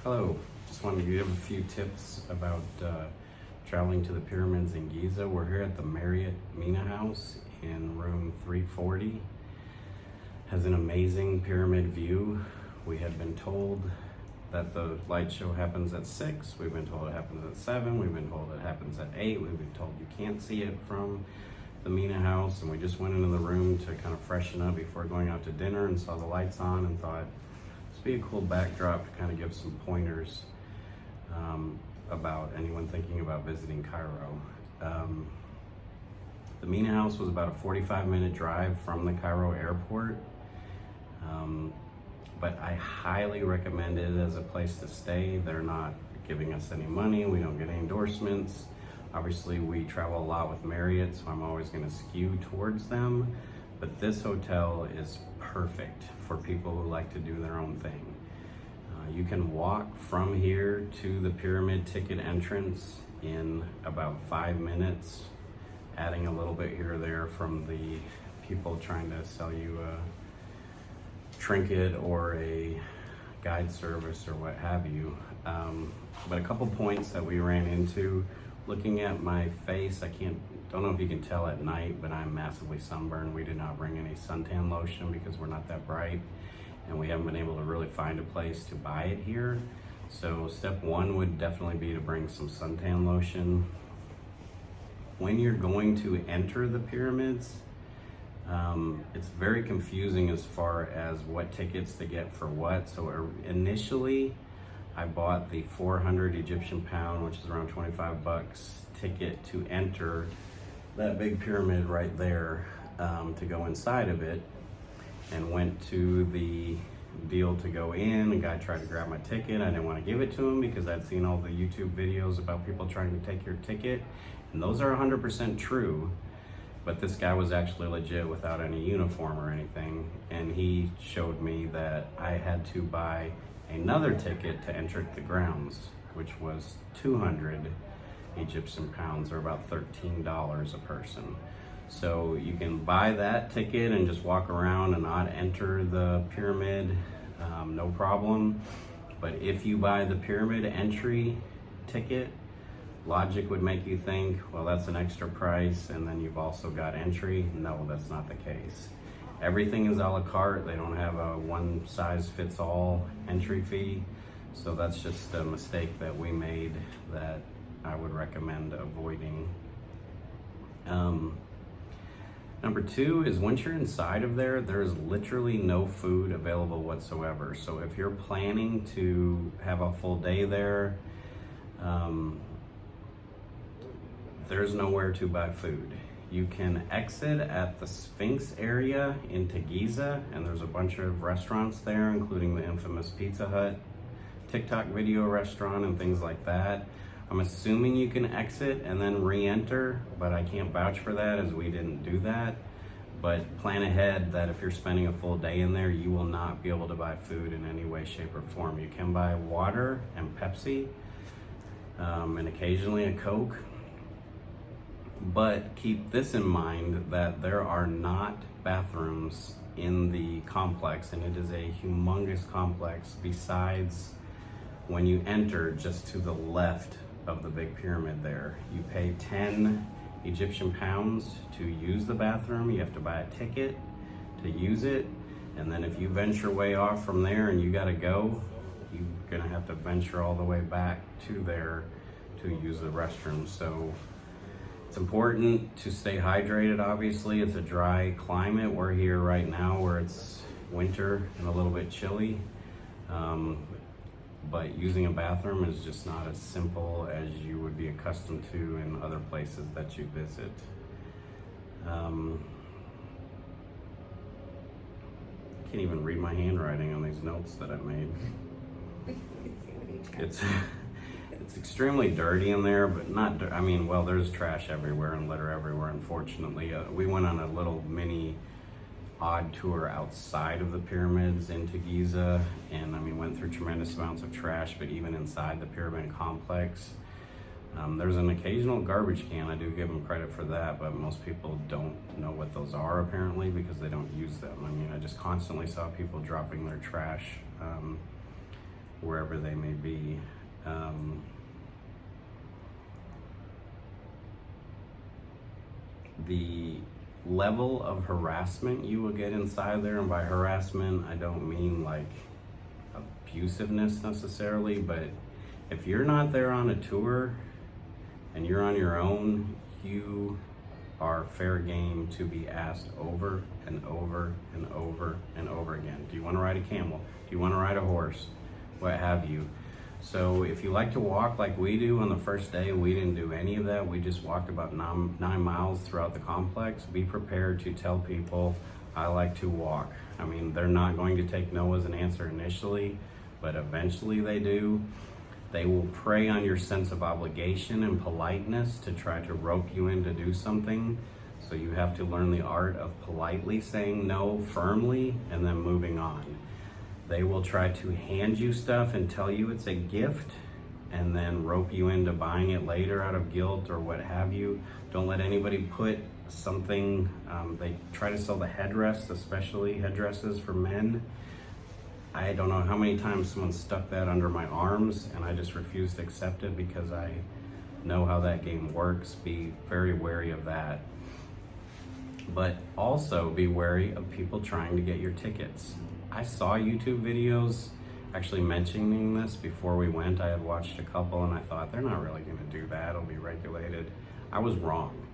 Hello, just wanted to give a few tips about traveling to the pyramids in Giza. We're here at the Marriott Mena house in room 340. Has an amazing pyramid view. We had been told that the light show happens at 6. We've been told it happens at 7. We've been told it happens at 8. We've been told you can't see it from the Mena house. And we just went into the room to kind of freshen up before going out to dinner and saw the lights on and thought, be a cool backdrop to kind of give some pointers about anyone thinking about visiting Cairo. The Mena house was about a 45-minute drive from the Cairo airport, but I highly recommend it as a place to stay. They're not giving us any money. We don't get any endorsements. Obviously, we travel a lot with Marriott, so I'm always going to skew towards them. But this hotel is perfect for people who like to do their own thing. You can walk from here to the pyramid ticket entrance in about 5 minutes, adding a little bit here or there from the people trying to sell you a trinket or a guide service or what have you. But a couple points that we ran into. Looking at my face, don't know if you can tell at night, but I'm massively sunburned. We did not bring any suntan lotion because we're not that bright, and we haven't been able to really find a place to buy it here. So step one would definitely be to bring some suntan lotion. When you're going to enter the pyramids, it's very confusing as far as what tickets to get for what. So initially, I bought the 400 Egyptian pound, which is around 25 bucks, ticket to enter that big pyramid right there, to go inside of it, and went to the deal to go in. A guy tried to grab my ticket. I didn't want to give it to him because I'd seen all the YouTube videos about people trying to take your ticket, and those are 100% true. But this guy was actually legit without any uniform or anything, and he showed me that I had to buy another ticket to enter the grounds, which was 200 Egyptian pounds, or about $13 a person. So you can buy that ticket and just walk around and not enter the pyramid, no problem. But if you buy the pyramid entry ticket, logic would make you think, well, that's an extra price, and then you've also got entry. No, that's not the case. Everything is a la carte. They don't have a one-size-fits-all entry fee. So that's just a mistake that we made that I would recommend avoiding. Number two is once you're inside of there, there's literally no food available whatsoever. So if you're planning to have a full day there, there's nowhere to buy food. You can exit at the Sphinx area into Giza, and there's a bunch of restaurants there, including the infamous Pizza Hut, TikTok video restaurant, and things like that. I'm assuming you can exit and then re-enter, but I can't vouch for that as we didn't do that. But plan ahead that if you're spending a full day in there, you will not be able to buy food in any way, shape, or form. You can buy water and Pepsi, and occasionally a Coke. But keep this in mind that there are not bathrooms in the complex, and it is a humongous complex besides when you enter just to the left of the big pyramid there. You pay 10 Egyptian pounds to use the bathroom. You have to buy a ticket to use it, and then if you venture way off from there and you gotta go, you're gonna have to venture all the way back to there to use the restroom. So it's important to stay hydrated. Obviously, it's a dry climate. We're here right now where it's winter and a little bit chilly. But using a bathroom is just not as simple as you would be accustomed to in other places that you visit. Can't even read my handwriting on these notes that I made. It's extremely dirty in there, but not, well, there's trash everywhere and litter everywhere, unfortunately. We went on a little mini odd tour outside of the pyramids into Giza, and went through tremendous amounts of trash, but even inside the pyramid complex, there's an occasional garbage can. I do give them credit for that, but most people don't know what those are apparently because they don't use them. I just constantly saw people dropping their trash wherever they may be. The level of harassment you will get inside there, and by harassment I don't mean like abusiveness necessarily, but if you're not there on a tour and you're on your own, you are fair game to be asked over and over and over and over again. Do you want to ride a camel? Do you want to ride a horse? What have you? So if you like to walk like we do, on the first day we didn't do any of that. We just walked about 9 miles throughout the complex. Be prepared to tell people, I like to walk. I mean, they're not going to take no as an answer initially, but eventually they do. They will prey on your sense of obligation and politeness to try to rope you in to do something. So you have to learn the art of politely saying no firmly and then moving on. They will try to hand you stuff and tell you it's a gift and then rope you into buying it later out of guilt or what have you. Don't let anybody put something, they try to sell the headrest, especially headdresses for men. I don't know how many times someone stuck that under my arms and I just refused to accept it because I know how that game works. Be very wary of that. But also be wary of people trying to get your tickets. I saw YouTube videos actually mentioning this before we went. I had watched a couple and I thought, they're not really gonna do that, it'll be regulated. I was wrong.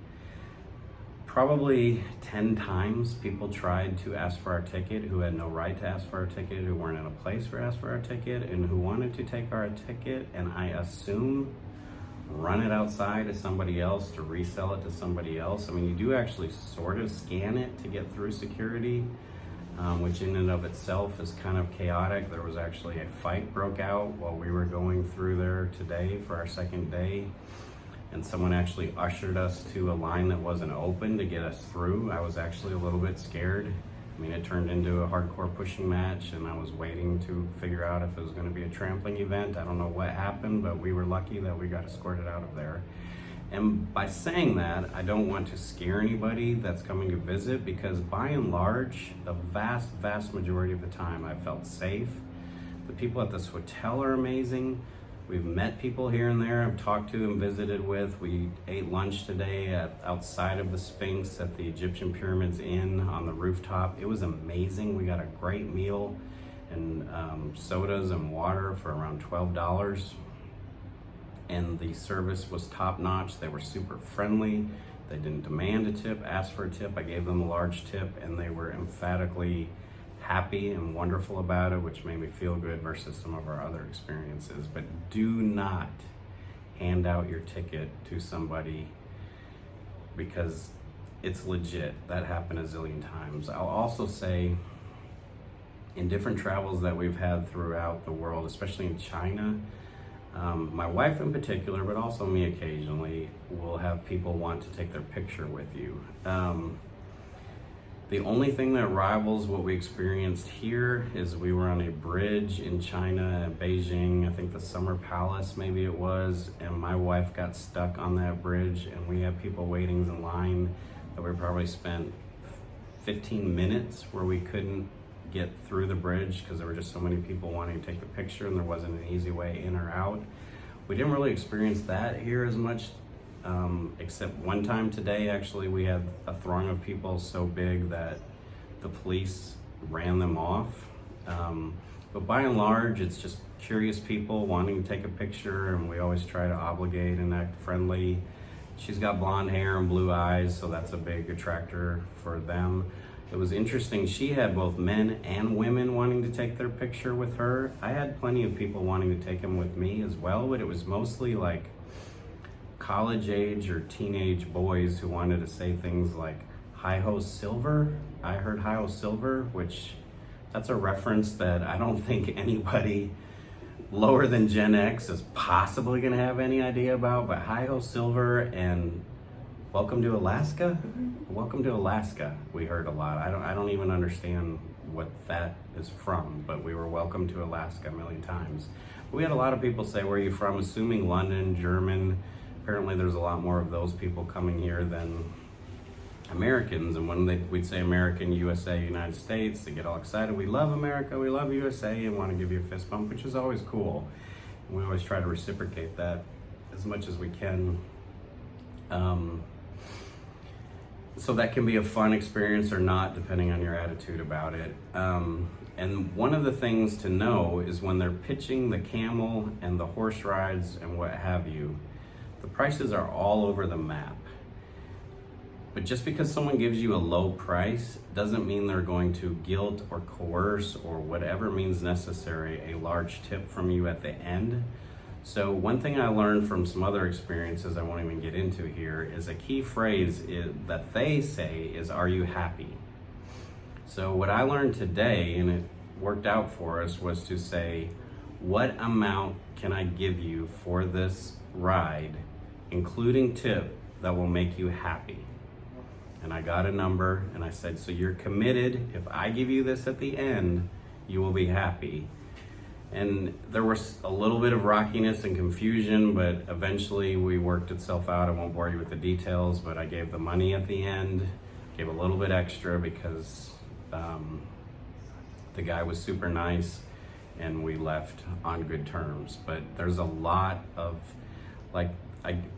Probably 10 times people tried to ask for our ticket who had no right to ask for our ticket, who weren't in a place for ask for our ticket, and who wanted to take our ticket, and I assume run it outside to somebody else to resell it to somebody else. I mean, you do actually sort of scan it to get through security, which in and of itself is kind of chaotic. There was actually a fight broke out while we were going through there today for our second day, and someone actually ushered us to a line that wasn't open to get us through. I was actually a little bit scared. I mean, it turned into a hardcore pushing match, and I was waiting to figure out if it was going to be a trampling event. I don't know what happened, but we were lucky that we got escorted out of there. And by saying that, I don't want to scare anybody that's coming to visit, because by and large, the vast majority of the time, I felt safe. The people at this hotel are amazing. We've met people here and there I've talked to and visited with. We ate lunch today outside of the Sphinx at the Egyptian Pyramids Inn on the rooftop. It was amazing. We got a great meal and sodas and water for around $12. And the service was top notch. They were super friendly. They didn't demand a tip, ask for a tip. I gave them a large tip and they were emphatically happy and wonderful about it, which made me feel good versus some of our other experiences. But do not hand out your ticket to somebody, because it's legit. That happened a zillion times. I'll also say, in different travels that we've had throughout the world, especially in China, my wife in particular, but also me occasionally, will have people want to take their picture with you. The only thing that rivals what we experienced here is we were on a bridge in China at Beijing, I think the Summer Palace maybe it was, and my wife got stuck on that bridge, and we had people waiting in line that we probably spent 15 minutes where we couldn't get through the bridge because there were just so many people wanting to take the picture and there wasn't an easy way in or out. We didn't really experience that here as much. Except one time today, actually, we had a throng of people so big that the police ran them off. But by and large, it's just curious people wanting to take a picture, and we always try to obligate and act friendly. She's got blonde hair and blue eyes, so that's a big attractor for them. It was interesting, she had both men and women wanting to take their picture with her. I had plenty of people wanting to take them with me as well, but it was mostly like college age or teenage boys who wanted to say things like hi-ho silver. I heard hi-ho silver, which that's a reference that I don't think anybody lower than Gen X is possibly gonna have any idea about, but hi-ho silver and welcome to Alaska? Welcome to Alaska, we heard a lot. I don't even understand what that is from, but we were welcome to Alaska a million times. We had a lot of people say, where are you from? Assuming London, German. Apparently there's a lot more of those people coming here than Americans, and when we'd say American, USA, United States, they get all excited. We love America, we love USA, and want to give you a fist bump, which is always cool. And we always try to reciprocate that as much as we can. So that can be a fun experience or not, depending on your attitude about it. And one of the things to know is when they're pitching the camel and the horse rides and what have you, the prices are all over the map. But just because someone gives you a low price doesn't mean they're going to guilt or coerce or whatever means necessary a large tip from you at the end. So one thing I learned from some other experiences I won't even get into here is a key phrase that they say is, "Are you happy?" So what I learned today, and it worked out for us, was to say, what amount can I give you for this ride, including tip, that will make you happy? And I got a number, and I said, so you're committed. If I give you this at the end, you will be happy. And there was a little bit of rockiness and confusion, but eventually we worked itself out. I won't bore you with the details, but I gave the money at the end, gave a little bit extra because the guy was super nice and we left on good terms. But there's a lot of,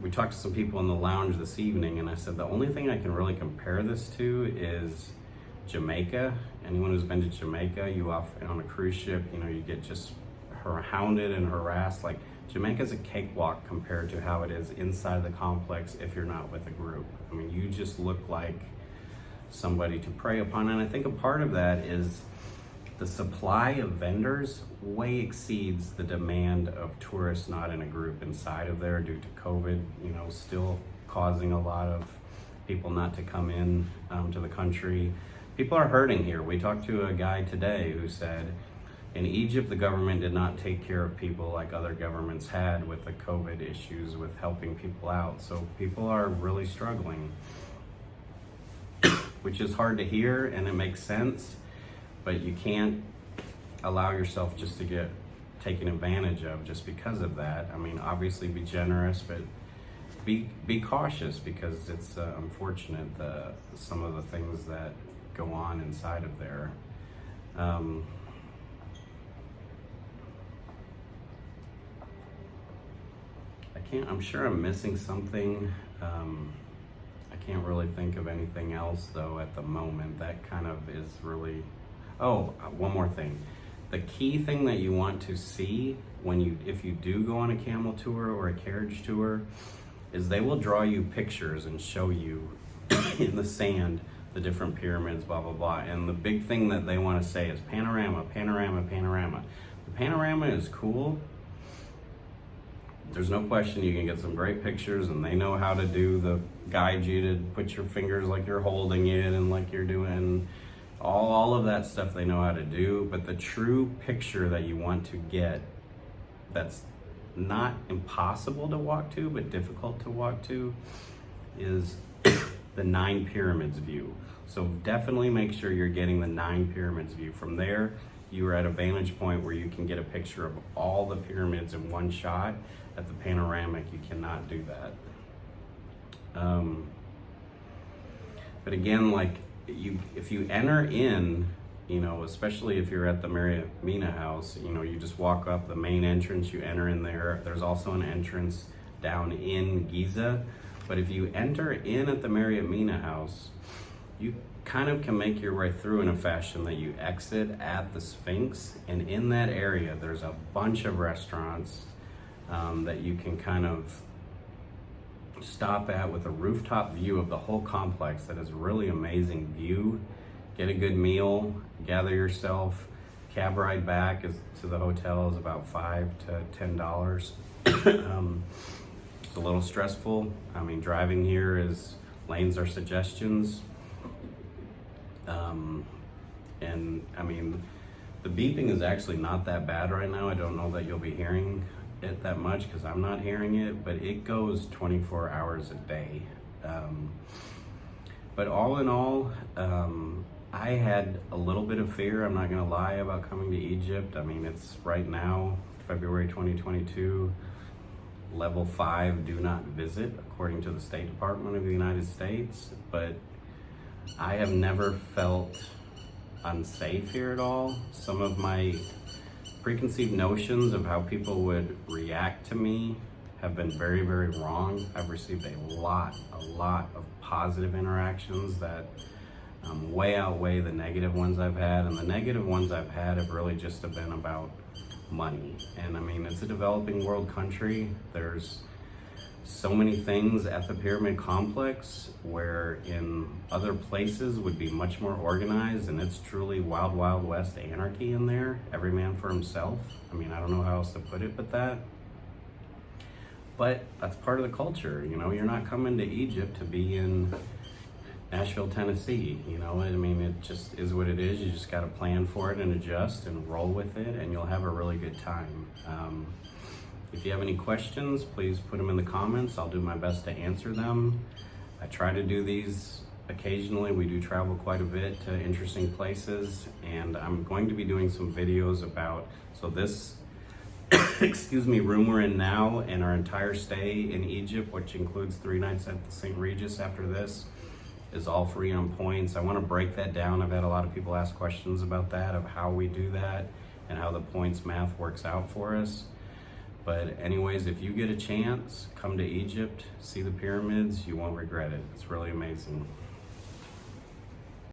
we talked to some people in the lounge this evening, and I said the only thing I can really compare this to is Jamaica. Anyone who's been to Jamaica, you off on a cruise ship, you get just hounded and harassed. Like, Jamaica's a cakewalk compared to how it is inside the complex if you're not with a group. I mean, you just look like somebody to prey upon. And I think a part of that is the supply of vendors way exceeds the demand of tourists not in a group inside of there due to COVID, still causing a lot of people not to come in to the country. People are hurting here. We talked to a guy today who said, in Egypt, the government did not take care of people like other governments had with the COVID issues, with helping people out. So people are really struggling, which is hard to hear, and it makes sense, but you can't allow yourself just to get taken advantage of just because of that. I mean, obviously be generous, but be cautious, because it's unfortunate some of the things that go on inside of there. I'm sure I'm missing something. I can't really think of anything else though at the moment. That kind of is really, one more thing. The key thing that you want to see if you do go on a camel tour or a carriage tour is they will draw you pictures and show you in the sand the different pyramids, blah, blah, blah. And the big thing that they want to say is panorama, panorama, panorama. The panorama is cool. There's no question you can get some great pictures, and they know how to guide you to put your fingers like you're holding it and like you're doing all of that stuff they know how to do. But the true picture that you want to get, that's not impossible to walk to, but difficult to walk to, is the 9 pyramids view. So definitely make sure you're getting the 9 pyramids view. From there, you are at a vantage point where you can get a picture of all the pyramids in one shot. At the panoramic, you cannot do that. But again, if you enter in, especially if you're at the Mena house, you just walk up the main entrance, you enter in there. There's also an entrance down in Giza. But if you enter in at the Mena house, you kind of can make your way through in a fashion that you exit at the Sphinx. And in that area, there's a bunch of restaurants that you can kind of stop at with a rooftop view of the whole complex. That is a really amazing view. Get a good meal, gather yourself. Cab ride back to the hotel is about $5 to $10. It's a little stressful. I mean, driving here lanes are suggestions. And I mean, the beeping is actually not that bad right now. I don't know that you'll be hearing it that much because I'm not hearing it, but it goes 24 hours a day. But all in all, I had a little bit of fear, I'm not gonna lie, about coming to Egypt. I mean, it's right now, February 2022, level 5, do not visit, according to the State Department of the United States. But I have never felt unsafe here at all. Some of my preconceived notions of how people would react to me have been very, very wrong. I've received a lot of positive interactions that way outweigh the negative ones I've had. And the negative ones I've had have really just been about money. And I mean, it's a developing world country. There's so many things at the pyramid complex where in other places would be much more organized, and it's truly wild, wild west anarchy in there. Every man for himself. I mean, I don't know how else to put it but that. But that's part of the culture, you know. You're not coming to Egypt to be in Nashville, Tennessee, you know. I mean, it just is what it is. You just got to plan for it and adjust and roll with it, and you'll have a really good time. If you have any questions, please put them in the comments. I'll do my best to answer them. I try to do these occasionally. We do travel quite a bit to interesting places, and I'm going to be doing some videos about, so this excuse me, room we're in now and our entire stay in Egypt, which includes 3 nights at the St. Regis after this, is all free on points. I want to break that down. I've had a lot of people ask questions about that, of how we do that and how the points math works out for us. But anyways, if you get a chance, come to Egypt, see the pyramids, you won't regret it. It's really amazing.